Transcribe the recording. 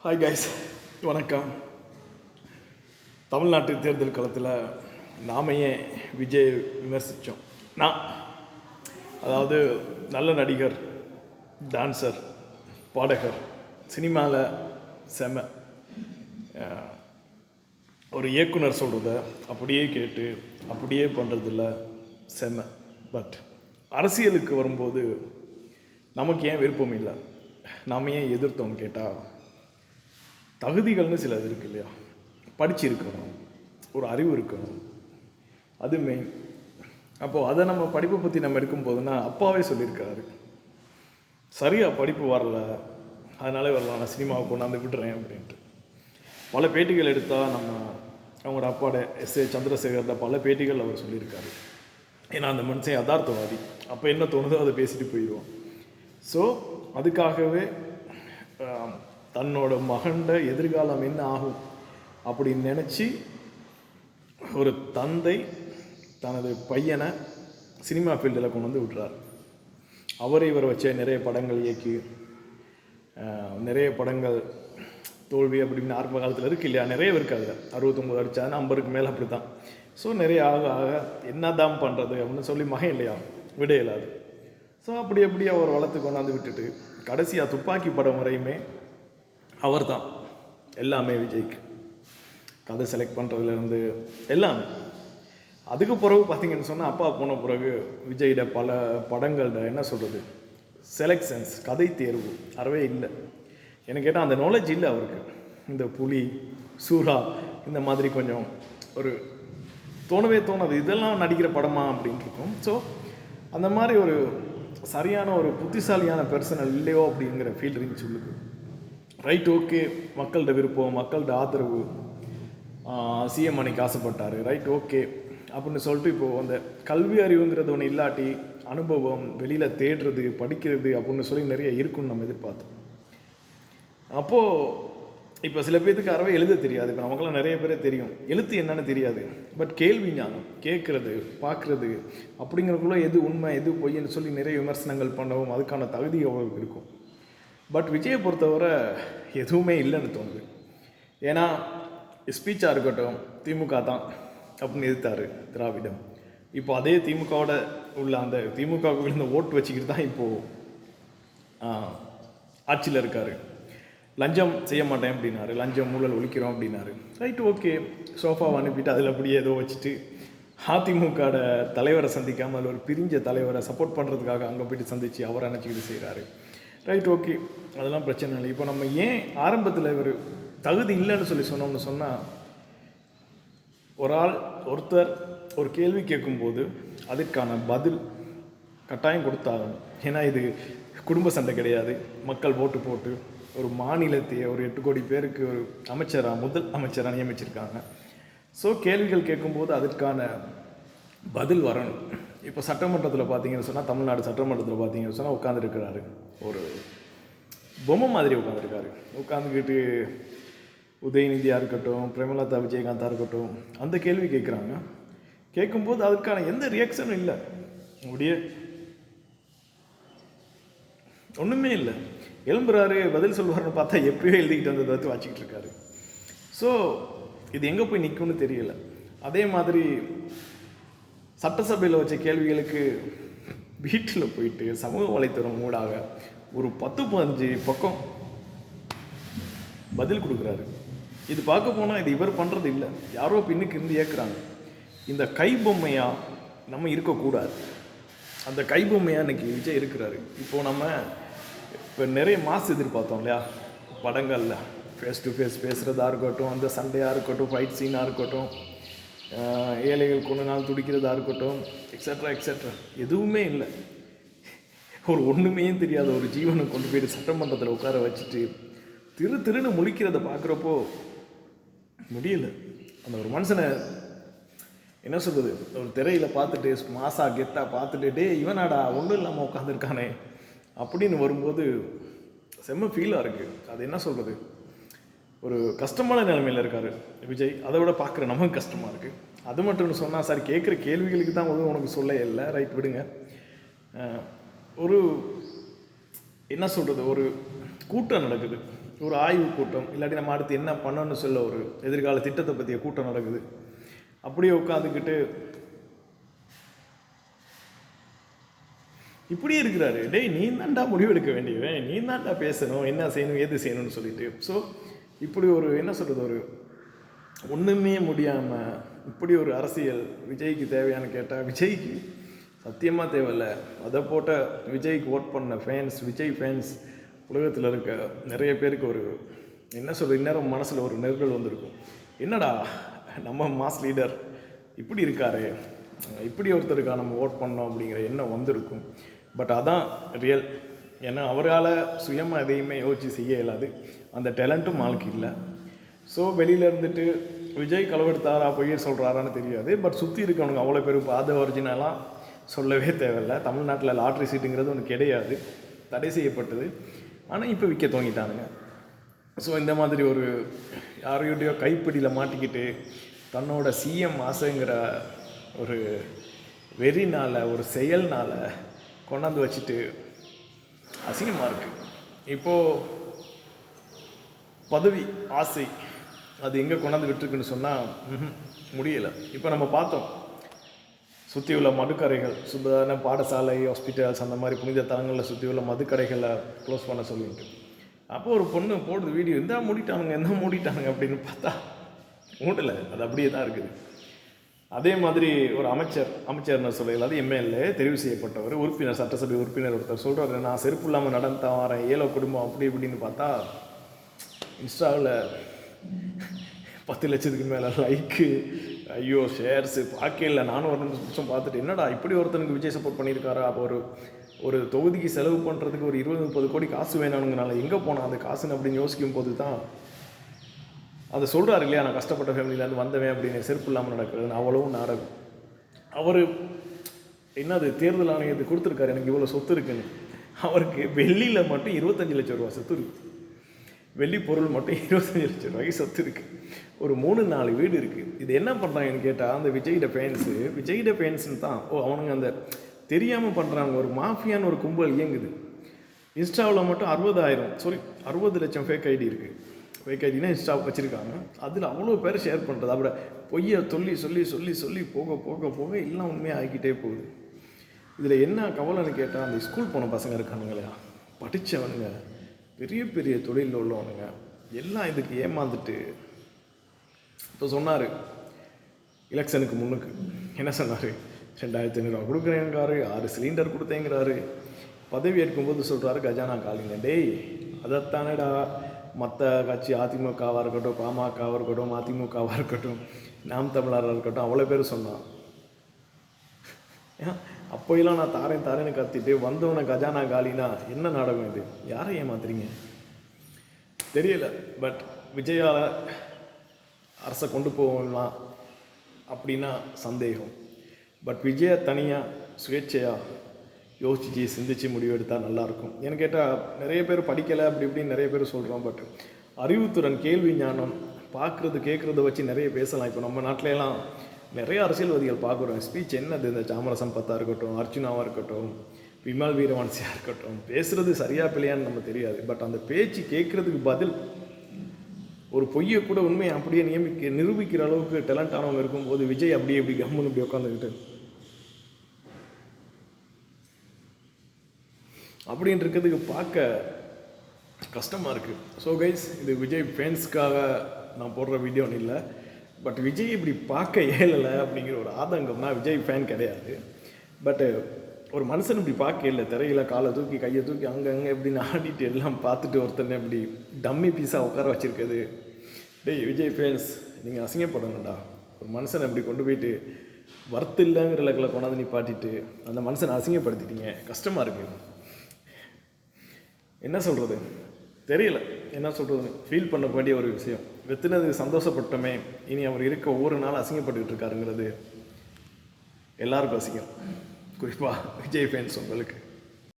Hi guys, வணக்கம். தமிழ்நாட்டு தேர்தல் களத்தில் நாம ஏன் விஜய் விமர்சித்தோம்? அதாவது நல்ல நடிகர், டான்சர், பாடகர், சினிமாவில் செம, ஒரு இயக்குனர் சொல்கிறத அப்படியே கேட்டு அப்படியே பண்ணுறதில்ல செம. பட் அரசியலுக்கு வரும்போது நமக்கு ஏன் விருப்பம் இல்லை, நாம் ஏன் எதிர்த்தோம் கேட்டால், தகுதிகள்னு சிலது இருக்கு இல்லையா? படிச்சிருக்கணும், ஒரு அறிவு இருக்கணும், அது மெயின். அப்போது அதை நம்ம படிப்பை பற்றி நம்ம எடுக்கும்போதுன்னா அப்பாவே சொல்லியிருக்காரு, சரியாக படிப்பு வரல, அதனாலே வரலாம், நான் சினிமாவை கொண்டாந்து விடுறேன் அப்படின்ட்டு. பல பேட்டிகள் எடுத்தால் நம்ம அவங்களோட அப்பாட எஸ்.ஏ. சந்திரசேகரில் பல பேட்டிகள் அவர் சொல்லியிருக்காரு. ஏன்னா அந்த மனுஷன் யதார்த்தவாதி, அப்போ என்ன தோணுதோ அதை பேசிட்டு போயிடுவோம். ஸோ அதுக்காகவே தன்னோட மகண்ட எதிர்காலம் என்ன ஆகும் அப்படின்னு நினச்சி ஒரு தந்தை தனது பையனை சினிமா ஃபீல்டில் கொண்டு வந்து விட்றார். அவரை இவர் வச்ச நிறைய படங்கள் இயக்கி, நிறைய படங்கள் தோல்வி அப்படின்னு ஆரம்ப காலத்தில் இருக்குது இல்லையா? நிறைய இருக்காது. 69 அடித்தாங்கன்னா 50க்கு மேலே அப்படி தான். ஸோ நிறைய ஆக ஆக என்ன தான் பண்ணுறது அப்படின்னு சொல்லி மகன் இல்லையா விட இயலாது. ஸோ அப்படி அவர் வளர்த்து கொண்டாந்து விட்டுட்டு கடைசியாக துப்பாக்கி படம் வரையுமே அவர் தான் எல்லாமே. விஜய்க்கு கதை செலக்ட் பண்ணுறதுலேருந்து எல்லாமே. அதுக்கு பிறகு பார்த்தீங்கன்னு சொன்னால், அப்பா போன பிறகு விஜயோட பல படங்களோட என்ன சொல்கிறது, செலக்ஷன்ஸ், கதை தேர்வு அறவே இல்லை. எனக்கு கேட்டால் அந்த நாலேஜ் இல்லை அவருக்கு. இந்த புலி, சூரா இந்த மாதிரி கொஞ்சம் ஒரு தோணாது, இதெல்லாம் நடிக்கிற படமா அப்படின்ட்டு இருக்கும். ஸோ அந்த மாதிரி ஒரு சரியான ஒரு புத்திசாலியான பர்சனல் இல்லையோ அப்படிங்கிற ஃபீல் இருந்துச்சு உள்ளுக்கு. ரைட், ஓகே, மக்கள்கிட்ட விருப்பம், மக்கள்கிட்ட ஆதரவு, சிஎம் அன்னைக்கு ஆசைப்பட்டார், ரைட், ஓகே அப்படின்னு சொல்லிட்டு இப்போது அந்த கல்வி அறிவுங்கிறது ஒன்று இல்லாட்டி அனுபவம், வெளியில் தேடுறது, படிக்கிறது அப்படின்னு சொல்லி நிறைய இருக்குன்னு நம்ம எதிர்பார்த்தோம். அப்போது இப்போ சில பேருக்கு அறவே எழுத தெரியாது. இப்போ நமக்கெல்லாம் நிறைய பேரே தெரியும், எழுத்து என்னன்னு தெரியாது. பட் கேள்வி ஞானம், கேட்குறது, பார்க்குறது அப்படிங்கிறதுக்குள்ள எது உண்மை எது பொய்ன்னு சொல்லி நிறைய விமர்சனங்கள் பண்ணவும் அதுக்கான தகுதி அவங்களுக்கு இருக்கும். பட் விஜயை பொறுத்தவரை எதுவுமே இல்லைன்னு தோணுது. ஏன்னா ஸ்பீச்சாக இருக்கட்டும், திமுக தான் அப்படின்னு எதிர்த்தார் திராவிடம். இப்போ அதே திமுகவோட உள்ள அந்த திமுகவுக்கு விழுந்த ஓட்டு வச்சுக்கிட்டு தான் இப்போது ஆட்சியில் இருக்கார். லஞ்சம் செய்ய மாட்டேன் அப்படின்னாரு, லஞ்சம் ஊழல் ஒழிக்கிறோம் அப்படின்னாரு, ரைட், ஓகே, சோஃபாவை அனுப்பிட்டு அதில் அப்படியே ஏதோ வச்சுட்டு அதிமுகவோட தலைவரை சந்திக்காமல் அதில் ஒரு பிரிஞ்ச தலைவரை சப்போர்ட் பண்ணுறதுக்காக அங்கே போய்ட்டு சந்தித்து அவரை நினச்சிக்கிட்டு செய்கிறாரு, ரைட், ஓகே, அதெல்லாம் பிரச்சனை இல்லை. இப்போ நம்ம ஏன் ஆரம்பத்தில் ஒரு தகுதி இல்லைன்னு சொல்லி சொன்னோம்னு சொன்னால், ஒருத்தர் ஒரு கேள்வி கேட்கும்போது அதற்கான பதில் கட்டாயம் கொடுத்தாகணும். ஏன்னா இது குடும்ப சண்டை கிடையாது. மக்கள் ஓட்டு போட்டு ஒரு மாநிலத்தையே ஒரு 8 கோடி பேருக்கு ஒரு முதல் அமைச்சராக நியமிச்சிருக்காங்க. ஸோ கேள்விகள் கேட்கும்போது அதற்கான பதில் வரணும். இப்போ சட்டமன்றத்தில் பார்த்தீங்கன்னு சொன்னால், தமிழ்நாடு சட்டமன்றத்தில் பார்த்தீங்கன்னு சொன்னால் உட்காந்துருக்கிறாரு, ஒரு பொம்மை மாதிரி உட்காந்துருக்காரு. உட்காந்துக்கிட்டு உதயநிதியாக இருக்கட்டும், பிரேமலதா விஜயகாந்தாக இருக்கட்டும், அந்த கேள்வி கேட்குறாங்க. கேட்கும்போது அதுக்கான எந்த ரியாக்ஷனும் இல்லை, அப்படியே ஒன்றுமே இல்லை. எழும்புறாரு, பதில் சொல்லுவார்னு பார்த்தா எப்பயோ எழுதிக்கிட்டு வந்ததை வச்சு வச்சுக்கிட்டு இருக்காரு. ஸோ இது எங்கே போய் நிற்கும்னு தெரியல. அதே மாதிரி சட்டசபையில் வச்ச கேள்விகளுக்கு வீட்டில் போயிட்டு சமூக வலைத்தளம் மூடாக ஒரு 10-15 பக்கம் பதில் கொடுக்குறாரு. இது பார்க்க போனால் இது இவர் பண்ணுறது இல்லை, யாரோ பின்னுக்கு இருந்து ஏற்கிறாங்க. இந்த கைபொம்மையாக நம்ம இருக்கக்கூடாது. அந்த கைபொம்மையாக இன்றைக்கி விஜய் இருக்கிறாரு. இப்போது நம்ம இப்போ நிறைய மாசு எதிர்பார்த்தோம் இல்லையா? படங்களில் ஃபேஸ் டு ஃபேஸ் பேசுகிறதா இருக்கட்டும், அந்த சண்டையாக இருக்கட்டும், ஃபைட் சீனாக இருக்கட்டும், ஏழைகள் கொண்டு நாள் துடிக்கிறதா இருக்கட்டும், எக்ஸட்ரா எதுவுமே இல்லை. ஒரு ஒன்றுமே தெரியாத ஒரு ஜீவனை கொண்டு போய்ட்டு சட்டமன்றத்தில் உட்கார வச்சுட்டு திருன்னு முழிக்கிறத பார்க்குறப்போ முடியல. அந்த ஒரு மனுஷனை என்ன சொல்கிறது, ஒரு திரையில் பார்த்துட்டு மாசா கெத்தாக பார்த்துட்டு, டே இவனாடா ஒன்றும் இல்லாமல் உட்காந்துருக்கானே அப்படின்னு வரும்போது செம்ம ஃபீலாக இருக்குது. அது என்ன சொல்கிறது, ஒரு கஷ்டமான நிலைமையில் இருக்கார் விஜய். அதை விட பார்க்குற நமக்கு கஷ்டமாக இருக்குது. அது மட்டும்னு சொன்னால், சார் கேட்குற கேள்விகளுக்கு தான் உனக்கு சொல்ல இல்லை, ரைட் விடுங்க. ஒரு என்ன சொல்கிறது, ஒரு கூட்டம் நடக்குது, ஒரு ஆய்வு கூட்டம், இல்லாட்டி நம்ம அடுத்து என்ன பண்ணணும்னு சொல்ல ஒரு எதிர்கால திட்டத்தை பற்றிய கூட்டம் நடக்குது. அப்படியே உட்காந்துக்கிட்டு இப்படியே இருக்கிறாரு. டேய், நீ தான்டா முடிவு எடுக்க வேண்டியவன், நீ தான்டா பேசணும், என்ன செய்யணும் எது செய்யணும்னு சொல்லிட்டு. ஸோ இப்படி ஒரு என்ன சொல்கிறது, ஒரு ஒன்றுமே முடியாமல் இப்படி ஒரு அரசியல் விஜய்க்கு தேவையானு கேட்டால் விஜய்க்கு சத்தியமாக தேவையில்லை. அதை போட்ட விஜய்க்கு ஓட் பண்ண ஃபேன்ஸ், விஜய் ஃபேன்ஸ் உலகத்தில் இருக்க நிறைய பேருக்கு ஒரு என்ன சொல்கிறது, இந்நேரம் மனசில் ஒரு நெருடல் வந்திருக்கும். என்னடா நம்ம மாஸ் லீடர் இப்படி இருக்காரு, இப்படி ஒருத்தருக்கா நம்ம ஓட் பண்ணோம் அப்படிங்கிற எண்ணம் வந்திருக்கும். பட் அதான் ரியல். ஏன்னா அவரால் சுயமாக எதையுமே யோசித்து செய்ய இயலாது, அந்த டேலண்ட்டும் ஆளுக்கு இல்லை. ஸோ வெளியில் இருந்துட்டு விஜய் களவெடுத்தாரா பொய்ய சொல்கிறாரான்னு தெரியாது. பட் சுற்றி இருக்கவனுங்க அவ்வளோ பேர் இப்போ அது ஒரிஜினலாக சொல்லவே தேவையில்லை. தமிழ்நாட்டில் லாட்ரி சீட்டுங்கிறது ஒன்று கிடையாது, தடை செய்யப்பட்டது. ஆனால் இப்போ விற்க துவங்கிட்டானுங்க. ஸோ இந்த மாதிரி ஒரு யாரையுடைய கைப்பிடியில் மாட்டிக்கிட்டு தன்னோட சிஎம் ஆசைங்கிற ஒரு வெறினால், ஒரு செயல்னால் கொண்டாந்து வச்சுட்டு அசிங்கமாக இருக்குது. இப்போது பதவி ஆசை அது எங்கே கொண்டாந்து விட்டுருக்குன்னு சொன்னால் முடியலை. இப்போ நம்ம பார்த்தோம், சுற்றி உள்ள மதுக்கடைகள், சுதாரண பாடசாலை, ஹாஸ்பிட்டல்ஸ், அந்த மாதிரி புனித தலங்களில் சுற்றி உள்ள மதுக்கடைகளை க்ளோஸ் பண்ண சொல்லிட்டு, அப்போ ஒரு பொண்ணு போடுது வீடியோ, இந்த மூடிட்டானுங்க அப்படின்னு பார்த்தா மூடலை, அது அப்படியே தான் இருக்குது. அதே மாதிரி ஒரு அமைச்சர்னு சொல்லல, அது எம்எல்ஏ தெரிவு செய்யப்பட்டவர் உறுப்பினர், சட்டசபை உறுப்பினர் ஒருத்தர் சொல்கிறாரு, நான் செருப்பு இல்லாமல் நடந்து வரேன், ஏழை குடும்பம் அப்படி இப்படின்னு பார்த்தா இன்ஸ்டாவில் 10 லட்சத்துக்கு மேலே லைக்கு, ஐயோ ஷேர்ஸு பார்க்கல. நானும் ஒரு நிமிஷம் பார்த்துட்டு என்னடா இப்படி ஒருத்தனுக்கு விஜய் சப்போர்ட் பண்ணியிருக்காரா. அப்போ ஒரு தொகுதிக்கு செலவு பண்ணுறதுக்கு ஒரு 20-30 கோடி காசு வேணும்னால எங்கே போனால் அந்த காசுன்னு அப்படின்னு யோசிக்கும் போது தான் அதை சொல்கிறாரு இல்லையா, நான் கஷ்டப்பட்ட ஃபேமிலியிலேருந்து வந்தவன் அப்படின்னு செருப்பு இல்லாமல் நடக்கிறதுன்னு. அவ்வளவும் நாடகம். அவர் என்னது தேர்தல் ஆணையத்துக்கு கொடுத்துருக்காரு, எனக்கு இவ்வளோ சொத்து இருக்குன்னு. அவருக்கு வெள்ளியில் மட்டும் 25 லட்சம் ரூபா சொத்து இருக்குது. வெள்ளி பொருள் மட்டும் 25 லட்சம் ரூபாய்க்கு சொத்து இருக்குது. ஒரு 3-4 வீடு இருக்குது. இது என்ன பண்ணுறாங்கன்னு கேட்டால், அந்த விஜய்ட ஃபேன்ஸுன்னு தான் அவனுங்க அந்த தெரியாமல் பண்ணுறாங்க. ஒரு மாஃபியான்னு ஒரு கும்பல் இயங்குது. இன்ஸ்டாவில் மட்டும் 60 லட்சம் ஃபேக் ஐடி இருக்குது. ஃபேக் ஐடினா இன்ஸ்டா வச்சுருக்காங்க. அதில் அவ்வளோ பேர் ஷேர் பண்ணுறது. அப்புறம் பொய்யை சொல்லி போக எல்லாம் உண்மையாக ஆகிக்கிட்டே போகுது. இதில் என்ன கவலைன்னு கேட்டால், அந்த ஸ்கூல் போன பசங்க இருக்கானுங்களா, படித்தவனுங்க, பெரிய தொழிலில் உள்ளவனுங்க எல்லாம் இதுக்கு ஏமாந்துட்டு. இப்போ சொன்னார் எலெக்ஷனுக்கு முன்னுக்கு என்ன சொன்னார், 2500 ரூபா கொடுக்குறேங்கிறாரு, 6 சிலிண்டர் கொடுத்தேங்கிறாரு. பதவி ஏற்கும்போது சொல்கிறாரு கஜானா காலிங்க. டேய், அதைத்தானேடா மற்ற கட்சி அதிமுகவாக இருக்கட்டும், பாமகவாக இருக்கட்டும், அதிமுகவாக இருக்கட்டும், நாம் தமிழராக இருக்கட்டும், அவ்வளோ பேர் சொன்னான். அப்போயெல்லாம் நான் தாரேன்னு கத்திட்டு வந்தவனை கஜானா காலினா என்ன நாடகம் இது? யாரை ஏமாத்துறீங்க தெரியல. பட் விஜயால் அரசை கொண்டு போகலாம் அப்படின்னா சந்தேகம். பட் விஜய தனியாக சுயேட்சையாக யோசிச்சு சிந்திச்சு முடிவெடுத்தால் நல்லாயிருக்கும். ஏன்னு கேட்டால் நிறைய பேர் படிக்கலை அப்படி இப்படின்னு நிறைய பேர் சொல்கிறோம். பட் அறிவுத்திறன், கேள்வி ஞானம், பார்க்குறது கேட்குறத வச்சு நிறைய பேசலாம். இப்போ நம்ம நாட்டிலலாம் நிறைய அரசியல்வாதிகள் பார்க்குறோம். ஸ்பீச் என்னது, இந்த சாமரசம் பத்தா இருக்கட்டும், அர்ச்சுனாவாக இருக்கட்டும், விமல் வீரவன்சியாக இருக்கட்டும், பேசுகிறது சரியாக பிள்ளையான்னு நம்ம தெரியாது. பட் அந்த பேச்சு கேட்குறதுக்கு பதில் ஒரு பொய்யை கூட உண்மையை அப்படியே நிரூபிக்கிற அளவுக்கு டேலண்ட் ஆனவங்க இருக்கும்போது விஜய் அப்படியே இப்படி கம்முன்னு இப்படி உட்காந்துக்கிட்டு அப்படின்னு இருக்கிறதுக்கு பார்க்க கஷ்டமாக இருக்குது. ஸோ கைஸ், இது விஜய் ஃபேன்ஸ்க்காக நான் போடுற வீடியோன்னு இல்லை. பட் விஜய் இப்படி பார்க்க இயலலை அப்படிங்கிற ஒரு ஆதங்கம்னா விஜய் ஃபேன் கிடையாது. பட்டு ஒரு மனுஷன் இப்படி பார்க்க இல்லை, திரையில் காலை தூக்கி கையை தூக்கி அங்கே எப்படின்னு ஆடிட்டு எல்லாம் பார்த்துட்டு ஒருத்தனை இப்படி டம்மி பீஸாக உட்கார வச்சுருக்குது. டேய் விஜய் ஃபேன்ஸ், நீங்கள் அசிங்கப்படணும்டா. ஒரு மனுஷனை இப்படி கொண்டு போயிட்டு வர்த்து இல்லைங்கிற இலக்கில் கொண்டாந்து நிப்பாட்டிட்டு அந்த மனுஷனை அசிங்கப்படுத்திட்டீங்க. கஷ்டமாக இருக்குது. என்ன சொல்கிறது தெரியல, என்ன சொல்கிறதுன்னு ஃபீல் பண்ண வேண்டிய ஒரு விஷயம். வெத்தினது சந்தோஷப்பட்டோமே, இனி அவர் இருக்க ஒவ்வொரு நாள் அசிங்கப்பட்டுக்கிட்டு இருக்காருங்கிறது எல்லாருக்கும் அசிங்கம், குறிப்பாக விஜய் ஃபேன்ஸ் உங்களுக்கு.